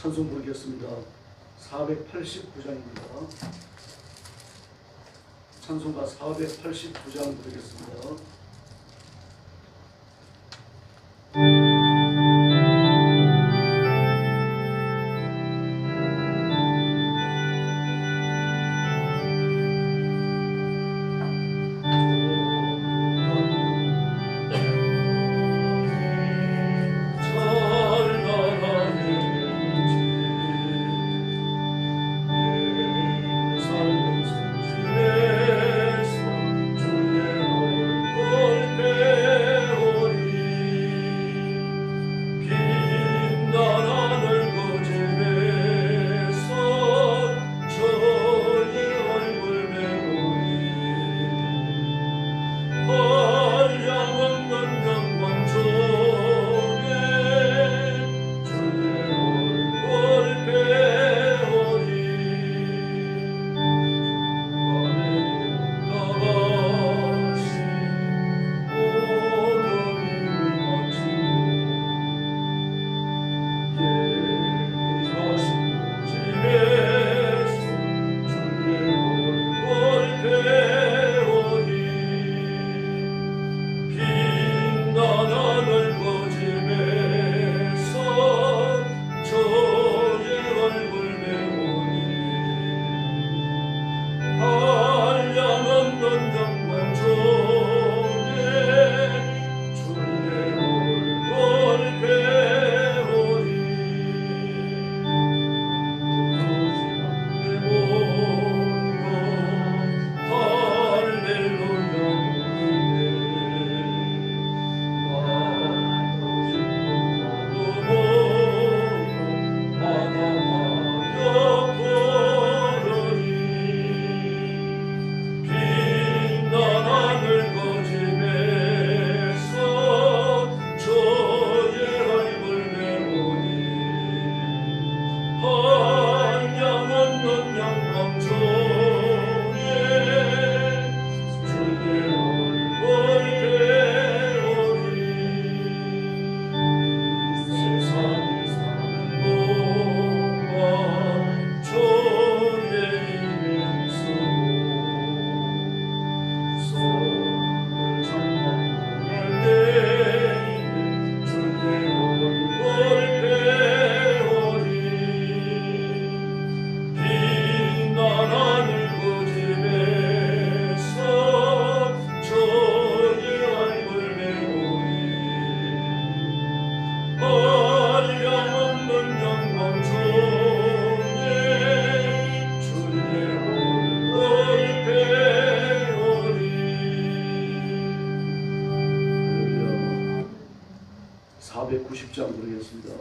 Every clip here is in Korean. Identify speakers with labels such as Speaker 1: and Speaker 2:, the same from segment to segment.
Speaker 1: 찬송 부르겠습니다. 489장입니다. 찬송가 489장 부르겠습니다. 부르겠습니다.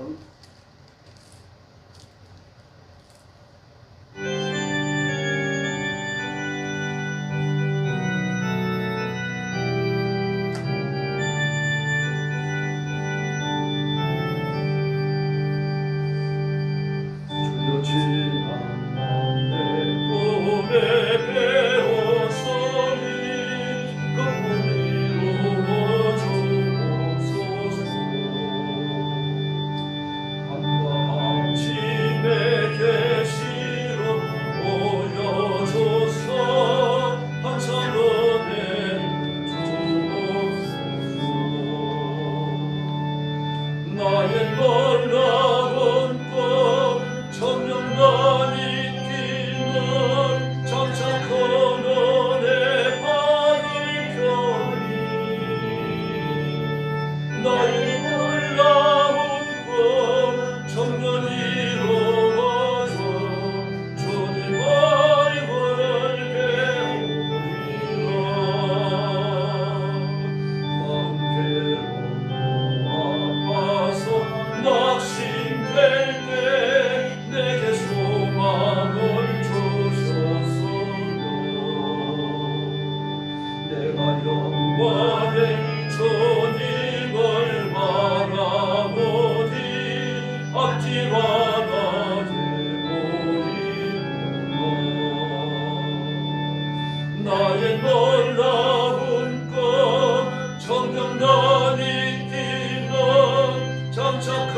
Speaker 1: 나의 놀라운 것 청정단이 뛰는 장착한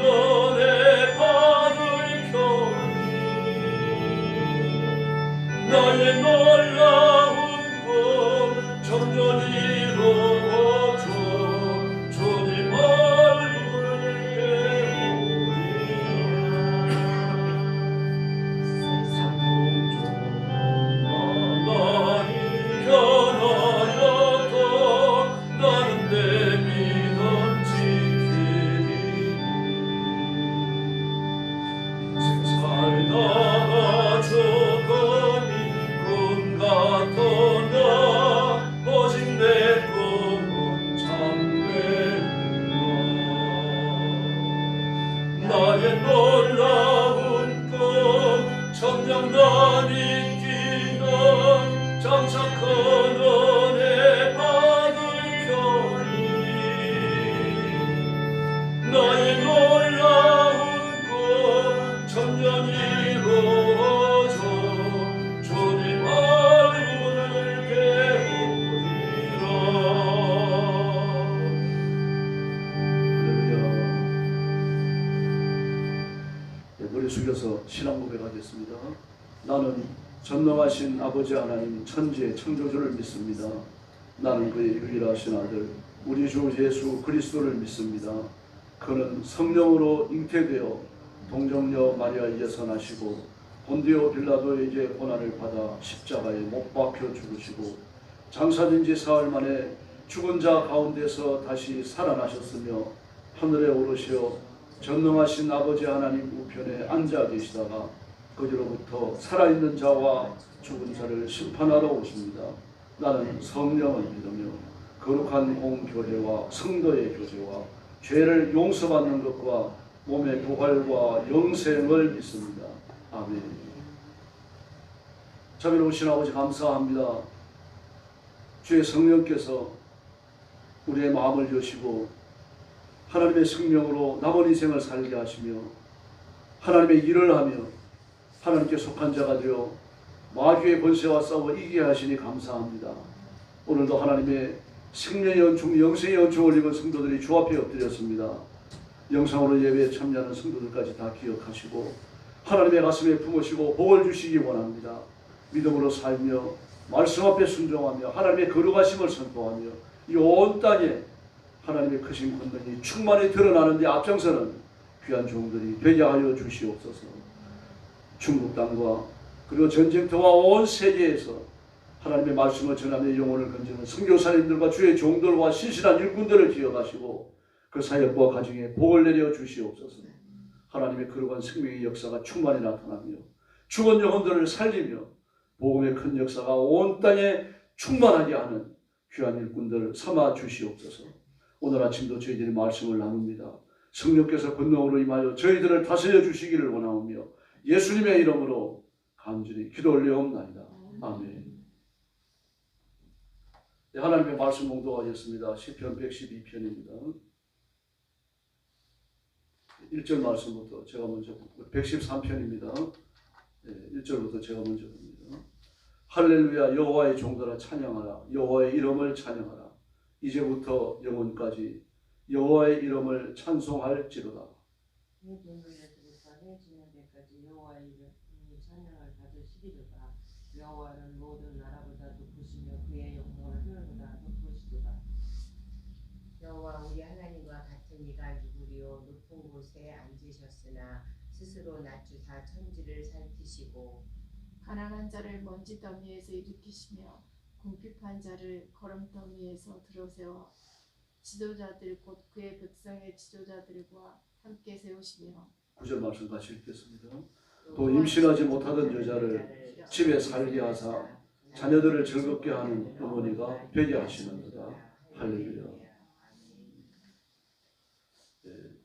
Speaker 1: 너의 발을 정년 이루어져 주님 얼굴을 배우리라. 삼동조나 많이 변하여도 나는 내 믿음 지키리. 인생 살다가 조금이 꿈 같던가 오직 내 꿈은 참되리라. 나의 놀라운 꿈 천냥 난 인기는 장차 큰 은혜 받을 편이. 나의 놀라운 꿈 천년 이루어져 주님 얼굴을 배우리라. 할렐루야. 머리 숙여서 신앙 고백하겠습니다. 나는 전능하신 아버지 하나님 천지의 창조주를 믿습니다. 나는 그의 유일하신 아들 우리 주 예수 그리스도를 믿습니다. 그는 성령으로 잉태되어 동정녀 마리아에게서 나시고 본디오 빌라도에게 고난을 받아 십자가에 못 박혀 죽으시고 장사된 지 사흘 만에 죽은 자 가운데서 다시 살아나셨으며 하늘에 오르시어 전능하신 아버지 하나님 우편에 앉아 계시다가 거기로부터 살아있는 자와 죽은 자를 심판하러 오십니다. 나는 성령을 믿으며 거룩한 공교회와 성도의 교제와 죄를 용서받는 것과 몸의 부활과 영생을 믿습니다. 아멘. 자비로우신 아버지 감사합니다. 주의 성령께서 우리의 마음을 여시고 하나님의 생명으로 남은 인생을 살게 하시며 하나님의 일을 하며 하나님께 속한 자가 되어 마귀의 권세와 싸워 이기게 하시니 감사합니다. 오늘도 하나님의 생명의 연충, 영생의 연충을 입은 성도들이 주 앞에 엎드렸습니다. 영상으로 예배에 참여하는 성도들까지 다 기억하시고 하나님의 가슴에 품으시고 복을 주시기 원합니다. 믿음으로 살며 말씀 앞에 순종하며 하나님의 거룩하심을 선포하며 이 온 땅에 하나님의 크신 권능이 충만히 드러나는 데 앞장서는 귀한 종들이 되게 하여 주시옵소서. 중국 땅과 그리고 전쟁터와 온 세계에서 하나님의 말씀을 전하며 영혼을 건지는 선교사님들과 주의 종들과 신실한 일꾼들을 기억하시고 그 사역과 가정에 복을 내려 주시옵소서. 하나님의 거룩한 생명의 역사가 충만히 나타나며 죽은 영혼들을 살리며 복음의 큰 역사가 온 땅에 충만하게 하는 귀한 일꾼들을 삼아 주시옵소서. 오늘 아침도 저희들이 말씀을 나눕니다. 성령께서 권능으로 임하여 저희들을 다스려 주시기를 원하오며 예수님의 이름으로 간절히 기도 올려옵나이다. 아멘. 네, 하나님의 말씀 봉독하겠습니다. 시편 112편입니다. 1절 말씀부터 제가 먼저 113편입니다. 네, 1절부터 제가 먼저 봅니다. 할렐루야. 여호와의 종들아 찬양하라. 여호와의 이름을 찬양하라. 이제부터 영원까지 여호와의 이름을 찬송할지로다.
Speaker 2: 내 동료들에서 해지는 데까지 여호와의 이름이 찬양을 받으시리로다. 여호와는 모든 나라보다 높으시며 그의 영광은 하늘보다 높으시도다.
Speaker 3: 여호와 우리 하나님과 같은 이가 누구리요. 높은 곳에 앉으셨으나 스스로 낮추사 천지를 살피시고
Speaker 4: 가난한 자를 먼지 더미에서 일으키시며 궁핍한 자를 거름더미에서 들어세워 지도자들 곧 그의 백성의 지도자들과 함께 세우시며
Speaker 1: 9절 말씀 같이 읽겠습니다. 또 임신하지 못하던 여자를 집에 살게 하사 자녀들을 즐겁게 하는 어머니가 되게 하시는도다. 할렐루야.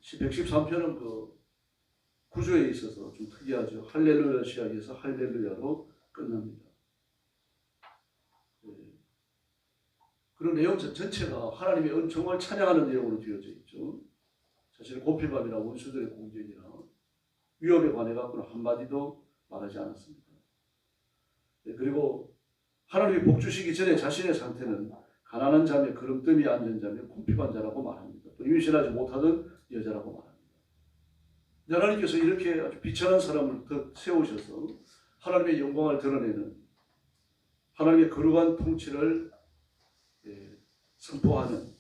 Speaker 1: 113편은 그 구조에 있어서 좀 특이하죠. 할렐루야 시작해서 할렐루야로 끝납니다. 그런 내용 전체가 하나님의 은총을 찬양하는 내용으로 되어져 있죠. 사실 고필밤이나 원수들의 공격이나 위협에 관해 갖고는 한마디도 말하지 않았습니다. 그리고 하나님이 복 주시기 전에 자신의 상태는 가난한 자며 거름더미에 앉은 자며 궁핍한 자라고 말합니다. 또 임신하지 못하던 여자라고 말합니다. 하나님께서 이렇게 아주 비천한 사람을 더 세우셔서 하나님의 영광을 드러내는 하나님의 거룩한 통치를 선포하는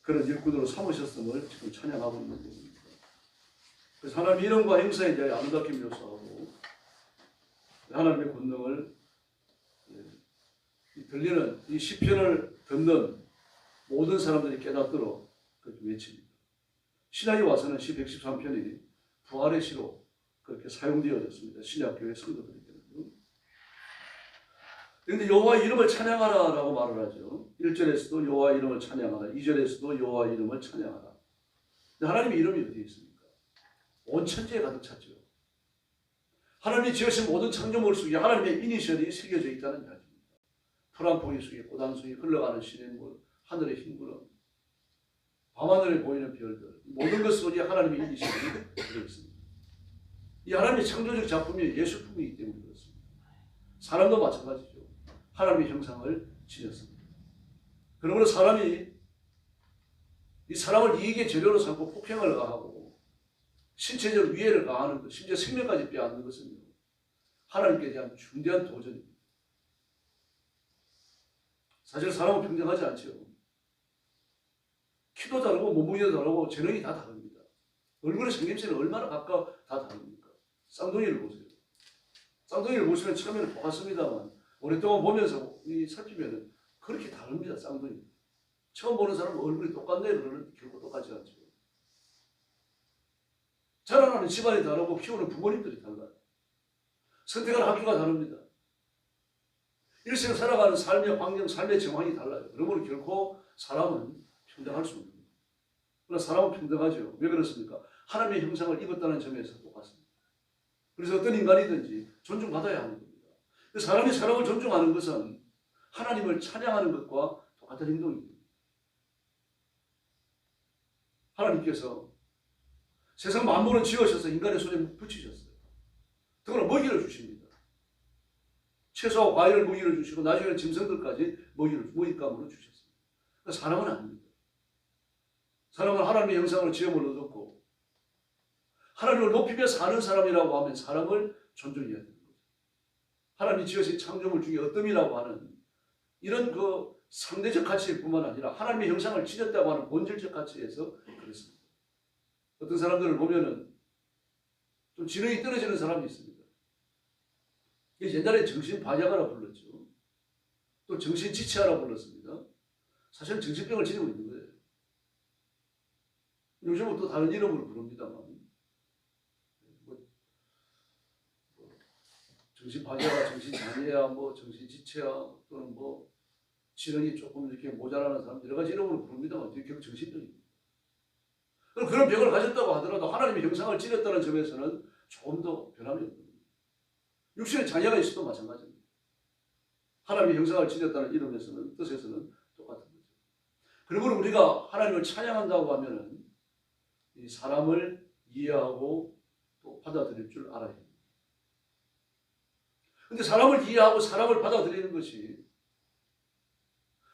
Speaker 1: 그런 일꾼으로 삼으셨음을 지금 찬양하고 있는 겁니다. 그래서 하나님의 이름과 행사에 대해 아름답게 묘사하고 하나님의 권능을 들리는 이 시편을 듣는 모든 사람들이 깨닫도록 그렇게 외칩니다. 신약에 와서는 시 113편이 부활의 시로 그렇게 사용되어졌습니다. 신약교회 성도들에게는. 그런데 여호와의 이름을 찬양하라라고 말을 하죠. 1절에서도 여호와의 이름을 찬양하라. 2절에서도 여호와의 이름을 찬양하라. 근데 하나님의 이름이 어디에 있습니까? 온 천지에 가득 찼죠. 하나님이 지으신 모든 창조물 속에 하나님의 이니셜이 새겨져 있다는 이야기입니다. 푸란포기 속에 고단 속에 흘러가는 시냇물, 하늘의 흰 구름, 밤하늘에 보이는 별들, 모든 것 속에 하나님의 이니셜이 들어있습니다. 이 하나님의 창조적 작품이 예술품이기 때문에 그렇습니다. 사람도 마찬가지죠. 하나님의 형상을 지녔습니다. 그러므로 사람이 이 사람을 이익의 재료로 삼고 폭행을 가하고 신체적 위해를 가하는 것, 심지어 생명까지 빼앗는 것은요, 하나님께 대한 중대한 도전입니다. 사실 사람은 평등하지 않죠. 키도 다르고 몸무게도 다르고 재능이 다 다릅니다. 얼굴의 생김새는 얼마나 각각 다 다릅니까? 쌍둥이를 보세요. 쌍둥이를 보시면 처음에는 똑같습니다만 오랫동안 보면서 살피면 그렇게 다릅니다. 쌍둥이. 처음 보는 사람은 얼굴이 똑같네 그러는데 결코 똑같지 않죠. 자라나는 집안이 다르고 키우는 부모님들이 달라요. 선택하는 학교가 다릅니다. 일생 살아가는 삶의 환경, 삶의 정황이 달라요. 그러므로 결코 사람은 평등할 수 없는 거예요. 그러나 사람은 평등하죠. 왜 그렇습니까? 하나님의 형상을 입었다는 점에서 똑같습니다. 그래서 어떤 인간이든지 존중받아야 하는 겁니다. 사람이 사람을 존중하는 것은 하나님을 찬양하는 것과 똑같은 행동입니다. 하나님께서 세상 만물을 지으셔서 인간의 손에 붙이셨어요. 더구나 먹이를 주십니다. 채소와 과일을 먹이를 주시고 나중에는 짐승들까지 먹잇감으로 주셨습니다. 그러니까 사람은 아닙니다. 사람은 하나님의 형상으로 지음을 얻었고 하나님을 높이며 사는 사람이라고 하면 사람을 존중해야 됩니다. 하나님이 지으신 창조물 중에 어떤 하는 이런 그 상대적 가치일 뿐만 아니라 하나님의 형상을 지녔다고 하는 본질적 가치에서 그렇습니다. 어떤 사람들을 보면은 좀 지능이 떨어지는 사람이 있습니다. 옛날에 정신반야가라 불렀죠. 또 정신지체하라 불렀습니다. 사실은 정신병을 지니고 있는 거예요. 요즘은 또 다른 이름으로 부릅니다만 정신반야가 정신장애야, 정신지체야, 또는 지능이 조금 이렇게 모자라는 사람 여러 가지 이름으로 부릅니다만 결국 정신병입니다. 그런 병을 가졌다고 하더라도 하나님의 형상을 지녔다는 점에서는 조금 더 변함이 없는 겁니다. 육신의 장애가 있어도 마찬가지입니다. 하나님의 형상을 지녔다는 이름에서는 뜻에서는 똑같은 거죠. 그러므로 우리가 하나님을 찬양한다고 하면은 이 사람을 이해하고 또 받아들일 줄 알아야 합니다. 그런데 사람을 이해하고 사람을 받아들이는 것이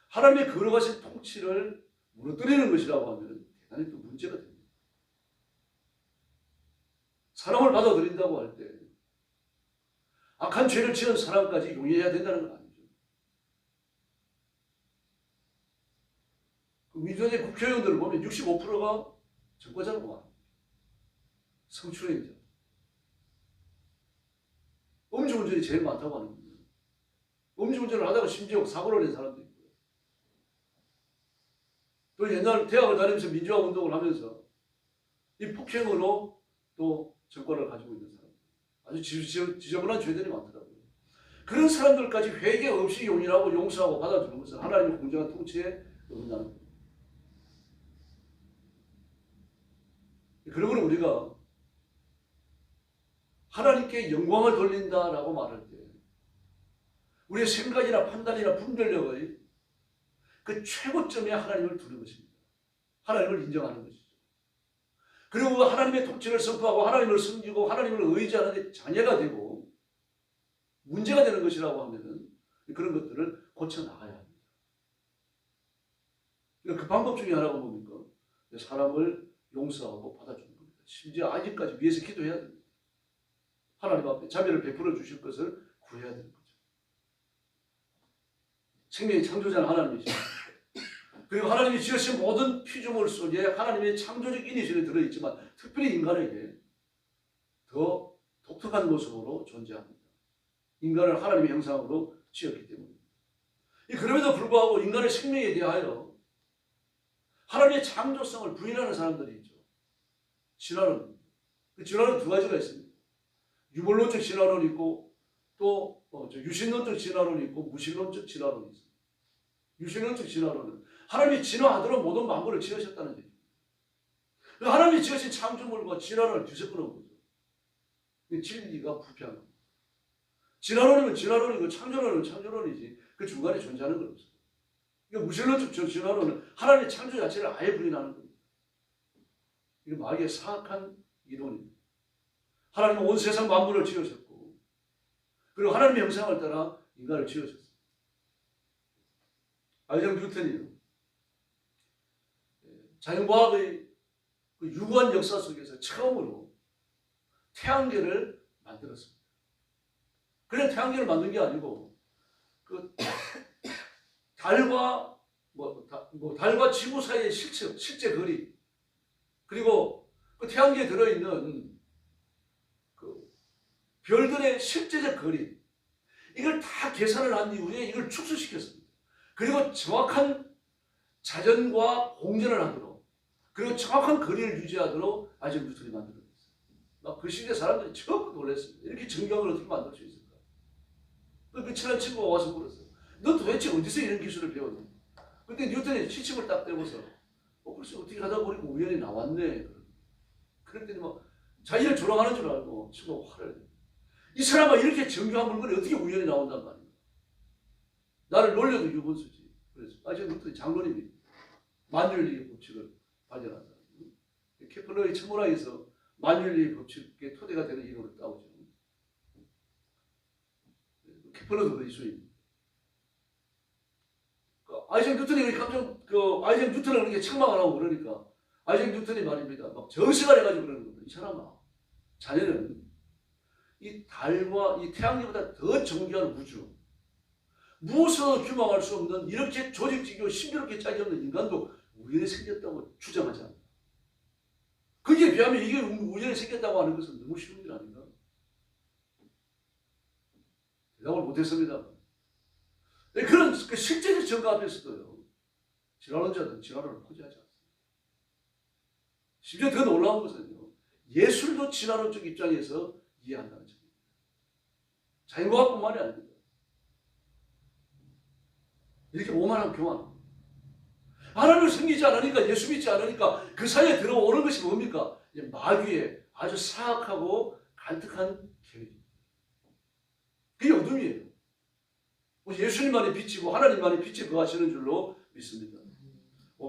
Speaker 1: 하나님의 거룩하신 통치를 무너뜨리는 것이라고 하면 대단히 또 문제가 됩니다. 사람을 받아들인다고 할 때 악한 죄를 지은 사람까지 용인해야 된다는 건 아니죠. 그 민주당의 국회의원들을 보면 65%가 정과자라고 합니다. 성추행자. 음주운전이 제일 많다고 하는 겁니다. 음주운전을 하다가 심지어 사고를 낸 사람도 있고요. 또 옛날 대학을 다니면서 민주화 운동을 하면서 이 폭행으로 또 정권을 가지고 있는 사람. 아주 지저분한 죄들이 많더라고요. 그런 사람들까지 회개 없이 용인하고 용서하고 받아주는 것은 하나님의 공정한 통치에 어긋나는 겁니다. 그러므로 우리가 하나님께 영광을 돌린다라고 말할 때 우리의 생각이나 판단이나 분별력의 그 최고점에 하나님을 두는 것입니다. 하나님을 인정하는 것이죠. 그리고 하나님의 통치를 선포하고 하나님을 섬기고 하나님을 의지하는 데 장애가 되고 문제가 되는 것이라고 하면은 그런 것들을 고쳐나가야 합니다. 그 방법 중에 하나가 뭡니까? 사람을 용서하고 받아주는 겁니다. 심지어 아직까지 위해서 기도해야 됩니다. 하나님 앞에 자비를 베풀어 주실 것을 구해야 되는 거죠. 생명의 창조자는 하나님이십니다. 그리고 하나님이 지으신 모든 피조물 속에 하나님의 창조적 이니셜이 들어있지만 특별히 인간에게 더 독특한 모습으로 존재합니다. 인간을 하나님의 형상으로 지었기 때문입니다. 그럼에도 불구하고 인간의 생명에 대하여 하나님의 창조성을 부인하는 사람들이 있죠. 진화론. 그 진화론 두 가지가 있습니다. 유물론적 진화론이 있고 또 유신론적 진화론이 있고 무신론적 진화론이 있습니다. 유신론적 진화론은 하나님이 진화하도록 모든 만물을 지으셨다는 얘기입니다. 하나님이 지으신 창조물과 진화론을 뒤섞어놓은 거죠. 진리가 불필요한 겁니다. 진화론이면 진화론이고 창조론이면 창조론이지 그 중간에 존재하는 건 없어요. 그러니까 무신론적 진화론은 하나님의 창조 자체를 아예 부인하는 겁니다. 이게 마귀의 사악한 이론입니다. 하나님은 온 세상 만물을 지으셨고 그리고 하나님의 형상을 따라 인간을 지으셨습니다. 아이작 뉴턴이요. 자연과학의 그 유구한 역사 속에서 처음으로 태양계를 만들었습니다. 그냥 태양계를 만든 게 아니고 그 달과 달과 지구 사이의 실제 거리 그리고 그 태양계에 들어있는 그 별들의 실제적 거리 이걸 다 계산을 한 이후에 이걸 축소시켰습니다. 그리고 정확한 자전과 공전을 하도록 그리고 정확한 거리를 유지하도록 아이작 뉴턴이 만들었어요. 막 그 시대 사람들이 처음 놀랐습니다. 이렇게 정교함을 어떻게 만들 수 있을까? 그 친한 친구가 와서 물었어요. 너 도대체 어디서 이런 기술을 배웠니? 근데 뉴턴이 시침을 딱 떼고서 글쎄 어떻게 하다 보니까 우연히 나왔네. 그랬더니 막 자기를 조롱하는 줄 알고 친구가 화를 내요. 이 사람아 이렇게 정교한 물건이 어떻게 우연히 나온단 말이야. 나를 놀려도 유분수지. 그래서 아이작 뉴턴이 장로님이 만윤리의 법칙을 발견한다. 케플러의 천문학에서 만윤리의 법칙의 토대가 되는 이론을 따오죠. 케플러도 그 이수입니다. 아이작 뉴턴이 아이작 뉴턴을 그렇게 책망을 하고 그러니까 아이작 뉴턴이 말입니다. 막 정색을 해가지고 그러는 겁니다. 이 사람아, 자네는 이 달과 이 태양계보다 더 정교한 우주, 무엇으로 규명할 수 없는 이렇게 조직적이고 신비롭게 짝이 없는 인간도 우연히 생겼다고 주장하지 않는다. 거기에 비하면 이게 우연히 생겼다고 하는 것은 너무 쉬운 일 아닌가? 대답을 못했습니다. 그런 그 실제적 증거 앞에서도요, 진화론자들은 진화론을 포기하지 않습니다. 심지어 더 놀라운 것은요, 예술도 진화론적 입장에서 이해한다는 점입니다. 자연과학뿐만이 아닙니다. 이렇게 오만한 교만. 하나님을 섬기지 않으니까 예수 믿지 않으니까 그 사이에 들어오는 것이 뭡니까? 마귀의 아주 사악하고 간특한 계획입니다. 그게 어둠이에요. 예수님만이 빛이고 하나님만이 빛에 거하시는 줄로 믿습니다.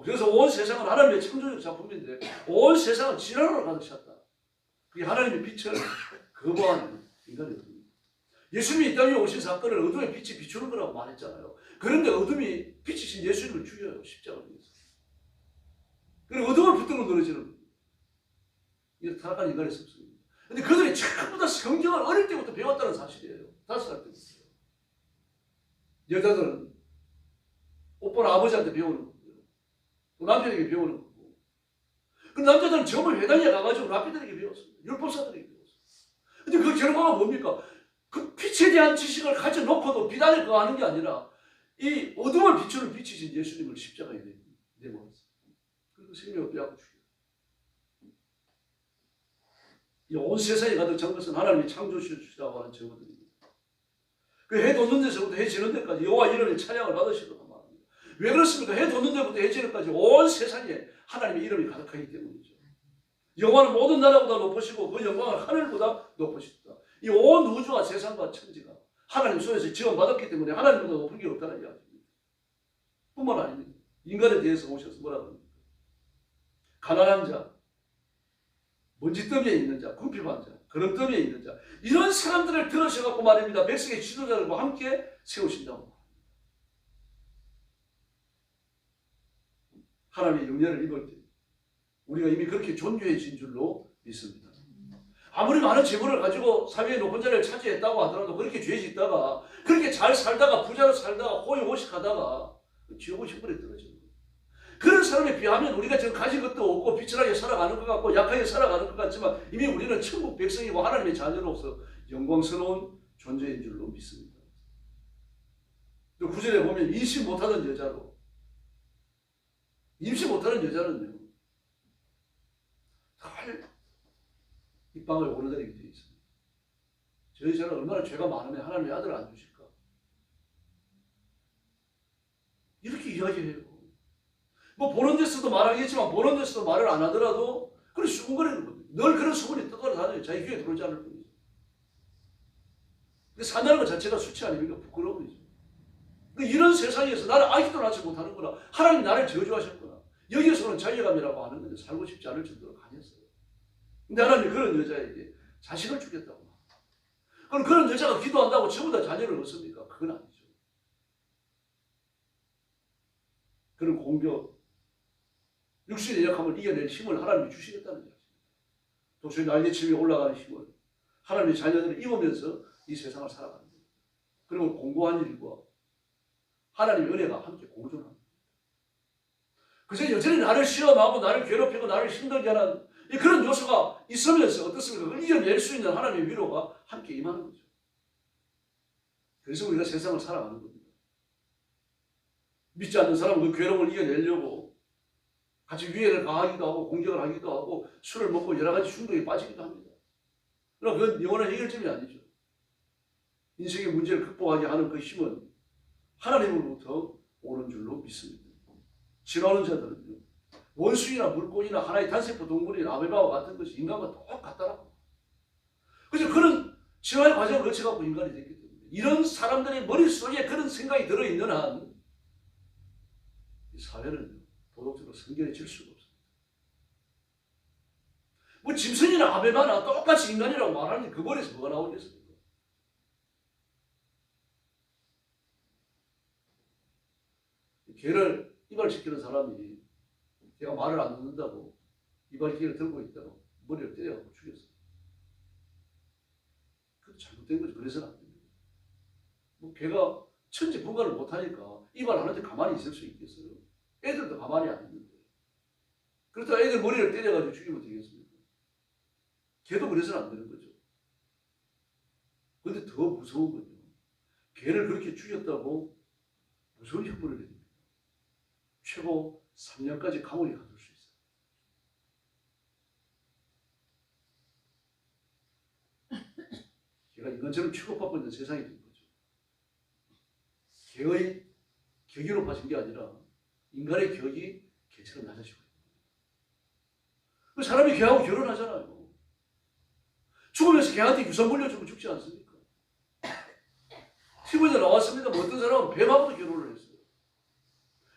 Speaker 1: 그래서 온 세상은 하나님의 창조적 작품인데 온 세상은 진화론으로 가득 찼다. 그게 하나님의 빛을 거부하는 인간의 어둠입니다. 예수님이 이 땅에 오신 사건을 어둠의 빛이 비추는 거라고 말했잖아요. 그런데 어둠이 빛이신 예수님을 죽여요. 십자가를 위해서. 그리고 어둠을 붙들고 늘어지는 겁니다. 이게 타락한 인간의 습성입니다. 그런데 그들이 전부 다 성경을 어릴 때부터 배웠다는 사실이에요. 5살 때부터. 여자들은 오빠는 아버지한테 배우는 거고요. 또 남편에게 배우는 거고. 그 남자들은 점을 회당에 가가지고 랍비들에게 배웠습니다. 율법사들에게 배웠습니다. 근데 그 결과가 뭡니까? 그 빛에 대한 지식을 가져놓고도 비단에 거하는 게 아니라 이 어둠을 비추는 빛이신 예수님을 십자가에 내몰았어요. 그리고 생명을 빼앗고 죽여요. 이 온 세상에 가득 찬 것은 하나님이 창조주시라고 하는 증거들입니다. 그 해 돋는 데서부터 해 지는 데까지 여호와 이름의 찬양을 받으시도록 말합니다. 왜 그렇습니까? 해 돋는 데부터 해 지는 데까지 온 세상에 하나님의 이름이 가득하기 때문이죠. 여호와는 모든 나라보다 높으시고 그 영광을 하늘보다 높으시다. 이 온 우주와 세상과 천지가 하나님 손에서 지원받았기 때문에 하나님보다 높은 게 없다는 이야기입니다. 뿐만 아닙니다. 인간에 대해서 오셔서 뭐라 그럽니까? 가난한 자, 먼지더미에 있는 자, 궁핍한 자, 거름더미에 있는 자, 이런 사람들을 들으셔갖고 말입니다. 백성의 지도자들과 함께 세우신다고. 하나님의 영예를 입을 때 우리가 이미 그렇게 존귀해진 줄로 믿습니다. 아무리 많은 재물을 가지고 사회의 높은 자리를 차지했다고 하더라도 그렇게 죄 짓다가, 그렇게 잘 살다가 부자로 살다가 호의호식하다가 지옥의 형벌에 떨어지는 거예요. 그런 사람에 비하면 우리가 지금 가진 것도 없고 비천하게 살아가는 것 같고 약하게 살아가는 것 같지만 이미 우리는 천국 백성이고 하나님의 자녀로서 영광스러운 존재인 줄로 믿습니다. 또 9절에 보면 임신 못하던 여자로, 임신 못하는 여자는요 늘 입방을 오르내리게 되어 있습니다. 저 여자는 얼마나 죄가 많으면 하나님의 아들을 안 주실까? 이렇게 이야기해요. 뭐 보는 데서도 말하겠지만 보는 데서도 말을 안 하더라도 그런 수군거리는 겁니다. 늘 그런 소문이 떠돌아다녀요. 자기 귀에 들어오지 않을 뿐이죠. 산다는 것 자체가 수치 아닙니까? 부끄러움이죠. 이런 세상에서 나를 아직도 낳지 못하는구나. 하나님 나를 저주하셨구나. 여기에서는 자괴감이라고 하는 건데 살고 싶지 않을 정도로 강했어요. 근데 하나님 그런 여자에게 자식을 주겠다고. 그럼 그런 여자가 기도한다고 전부 다 자녀를 얻습니까? 그건 아니죠. 그런 공격, 육신의 약함을 이겨낼 힘을 하나님이 주시겠다는 이야기입니다. 도저히 날개침이 올라가는 힘을 하나님의 자녀들을 입으면서 이 세상을 살아가는 거예요. 그리고 공고한 일과 하나님의 은혜가 함께 공존합니다. 그저 여전히 나를 시험하고 나를 괴롭히고 나를 힘들게 하는 그런 요소가 있으면서 어떻습니까? 그걸 이겨낼 수 있는 하나님의 위로가 함께 임하는 거죠. 그래서 우리가 세상을 살아가는 겁니다. 믿지 않는 사람은 그 괴로움을 이겨내려고 같이 위해를 가하기도 하고 공격을 하기도 하고 술을 먹고 여러 가지 중독에 빠지기도 합니다. 그러나 그건 영원한 해결점이 아니죠. 인생의 문제를 극복하게 하는 그 힘은 하나님으로부터 오는 줄로 믿습니다. 지나오는 자들은요, 원숭이나 물고기나 하나의 단세포 동물인 아메바와 같은 것이 인간과 똑같다라고. 그래서 그런 진화의 과정을 거쳐갖고 인간이 됐기 때문에 이런 사람들의 머릿속에 그런 생각이 들어있는 한 이 사회는 도덕적으로 성결해질 수가 없습니다. 뭐 짐승이나 아메바나 똑같이 인간이라고 말하는데 그 머리에서 뭐가 나오겠습니까? 개를 이발시키는 사람이 걔가 말을 안 듣는다고 이발기를 들고 있다고 머리를 때려갖고 죽였어요. 그것도 잘못된 거죠. 그래서는 안 됩니다. 뭐 걔가 천지분간을 못하니까 이발하는데 가만히 있을 수 있겠어요? 애들도 가만히 안 있는데. 그렇다고 애들 머리를 때려가지고 죽이면 되겠습니까? 걔도 그래서는 안 되는 거죠. 그런데 더 무서운 건요, 걔를 그렇게 죽였다고 무서운 형벌을 내립니다. 최고 3년까지 감옥에 가둘 수 있어요. 걔가 인간처럼 취급받고 있는 세상이 된 거죠. 걔의 격이 높아진 게 아니라 인간의 격이 걔처럼 낮아지고 있는 거예요. 그 사람이 걔하고 결혼하잖아요. 죽으면서 걔한테 유산 물려주면 죽지 않습니까? TV에 나왔습니다. 뭐 어떤 사람은 뱀하고도 결혼을 했어요.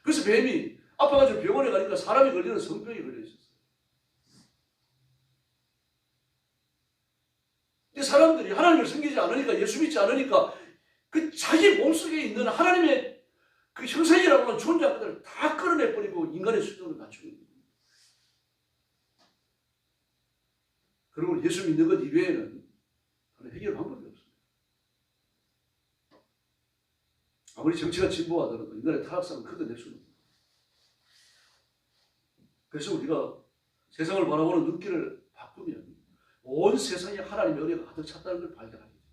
Speaker 1: 그래서 뱀이 아파가지고 병원에 가니까 사람이 걸리는 성병이 걸려 있었어요. 이 사람들이 하나님을 섬기지 않으니까, 예수 믿지 않으니까 그 자기 몸속에 있는 하나님의 그 형상이라고 하는 존재들을 다 끌어내버리고 인간의 수준을 낮추고 있는 겁니다. 그리고 예수 믿는 것 이외에는 다른 해결 방법이 없습니다. 아무리 정치가 진보하더라도 인간의 타락성은 걷어낼 수는 없습니다. 그래서 우리가 세상을 바라보는 눈길을 바꾸면 온 세상에 하나님의 은혜가 가득 찼다는 걸 발견하게 됩니다.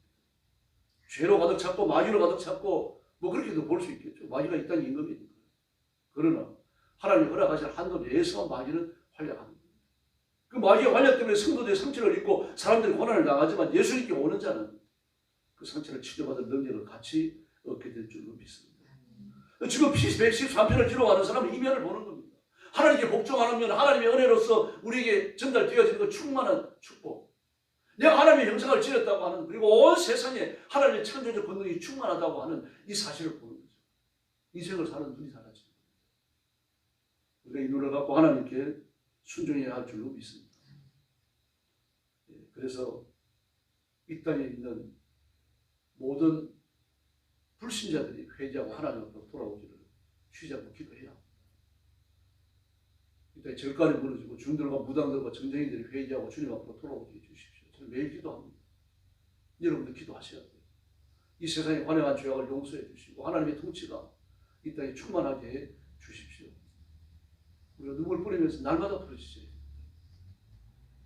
Speaker 1: 죄로 가득 찼고 마귀로 가득 찼고 뭐 그렇게도 볼 수 있겠죠. 마귀가 이 땅에 임금이니까. 그러나 하나님이 허락하신 한도 내에서 마귀는 활약하는 겁니다. 그 마귀의 활약 때문에 성도들의 상처를 입고 사람들이 고난을 당하지만 예수님께 오는 자는 그 상처를 치료받을 능력을 같이 얻게 될 줄로 믿습니다. 지금 113편을 기록하는 사람은 이 면을 보는 겁니다. 하나님께 복종하는 면, 하나님의 은혜로서 우리에게 전달되어지는 그 충만한 축복. 내가 하나님의 형상을 지었다고 하는, 그리고 온 세상에 하나님의 창조적 권능이 충만하다고 하는 이 사실을 보는 거죠. 인생을 사는 눈이 달라지는 겁니다. 우리가 이 눈을 갖고 하나님께 순종해야 할 줄로 믿습니다. 그래서 이 땅에 있는 모든 불신자들이 회개하고 하나님 앞으로 돌아오기를 쉬지 기도해야 합니다. 이때 절간이 무너지고 중들과 무당들과 정쟁이들이 회개하고 주님 앞으로 돌아오게 해주십시오. 저는 매일 기도합니다. 여러분도 기도하셔야 돼요. 이 세상에 관행한 죄악을 용서해 주시고 하나님의 통치가 이 땅에 충만하게 해 주십시오. 통해서 날마다 부르시죠.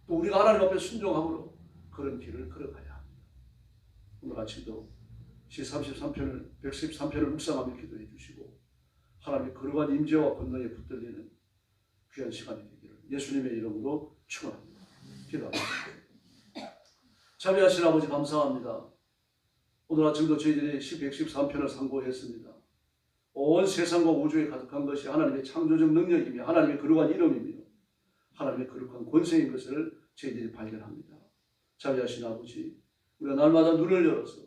Speaker 1: 또 우리가 하나님 앞에 순종함으로 그런 길을 걸어가야 합니다. 오늘 아침도 시33편을 113편을 묵상하며 기도해 주시고 하나님의 거룩한 임재와 권능에 붙들리는 귀한 시간이 되기를 예수님의 이름으로 축원합니다. 기도합니다. 자비하신 아버지 감사합니다. 오늘 아침도 저희들이 113편을 상고했습니다. 온 세상과 우주에 가득한 것이 하나님의 창조적 능력이며 하나님의 거룩한 이름이며 하나님의 거룩한 권세인 것을 저희들이 발견합니다. 자비하신 아버지, 우리가 날마다 눈을 열어서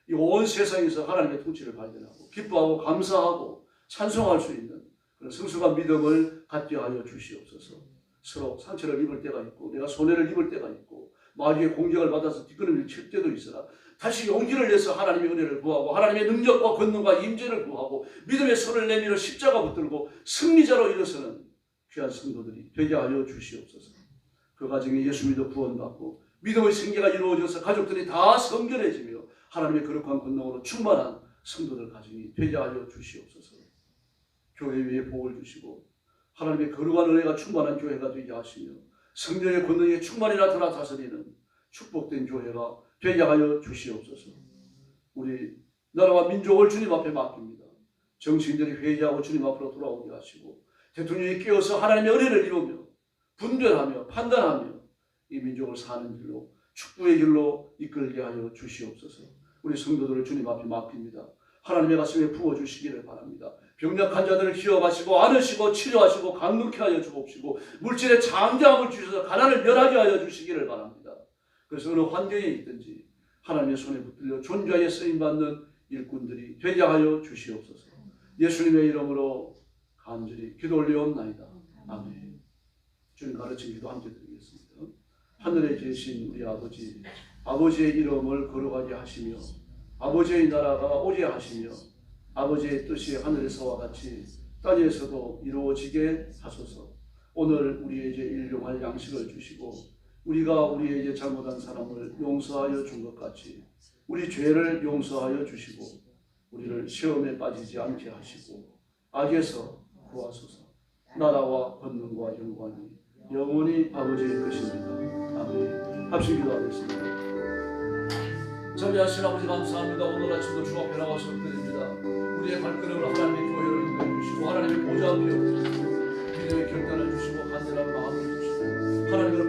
Speaker 1: 이 온 세상에서 하나님의 통치를 발견하고 기뻐하고 감사하고 찬송할 수 있는 그런 성숙한 믿음을 갖게 하여 주시옵소서. 서로 상처를 입을 때가 있고 내가 손해를 입을 때가 있고 마귀의 공격을 받아서 뒷걸음질 칠 때도 있으나 다시 용기를 내서 하나님의 은혜를 구하고 하나님의 능력과 권능과 임재를 구하고 믿음의 손을 내밀어 십자가 붙들고 승리자로 일어서는 귀한 성도들이 되게 하여 주시옵소서. 그 가정에 예수 믿어 구원받고 믿음의 생계가 이루어져서 가족들이 다 성결해지며 하나님의 거룩한 권능으로 충만한 성도들 가정이 되게 하여 주시옵소서. 교회 위에 복을 주시고 하나님의 거룩한 은혜가 충만한 교회가 되게 하시며 성령의 권능이 충만히 나타나 다스리는 축복된 교회가 되게 하여 주시옵소서. 우리 나라와 민족을 주님 앞에 맡깁니다. 정치인들이 회개하고 주님 앞으로 돌아오게 하시고 대통령이 깨어서 하나님의 은혜를 이루며 분별하며 판단하며 이 민족을 사는 길로 축복의 길로 이끌게 하여 주시옵소서. 우리 성도들을 주님 앞에 맡깁니다. 하나님의 가슴에 부어주시기를 바랍니다. 병력 환자들을 기억하시고 안으시고 치료하시고 강력케 하여 주옵시고 물질의 장대함을 주셔서 가난을 멸하게 하여 주시기를 바랍니다. 그래서 어느 환경에 있든지 하나님의 손에 붙들려 존귀하게 쓰임받는 일꾼들이 되게 하여 주시옵소서. 예수님의 이름으로 간절히 기도 올리옵나이다. 아멘. 주님 가르친 기도 함께 드리겠습니다. 하늘에 계신 우리 아버지, 아버지의 이름을 거룩하게 하시며 아버지의 나라가 오게 하시며 아버지의 뜻이 하늘에서와 같이 땅에서도 이루어지게 하소서. 오늘 우리에게 일용할 양식을 주시고 우리가 우리에게 잘못한 사람을 용서하여 준 것 같이 우리 죄를 용서하여 주시고 우리를 시험에 빠지지 않게 하시고 악에서 구하소서. 나라와 권능과 영광이 영원히 아버지의 것입니다. 아멘. 합심 기도하겠습니다. 자비하신 아버지 감사합니다. 오늘 아침도 주 앞에 나와서 드립니다. 우리의 발걸음을 하나님의 교회로 인도해 주시고 하나님의 보좌 앞에 엎드리고 믿음의 결단을 주시고 간절한 마음을 주시고 하나님을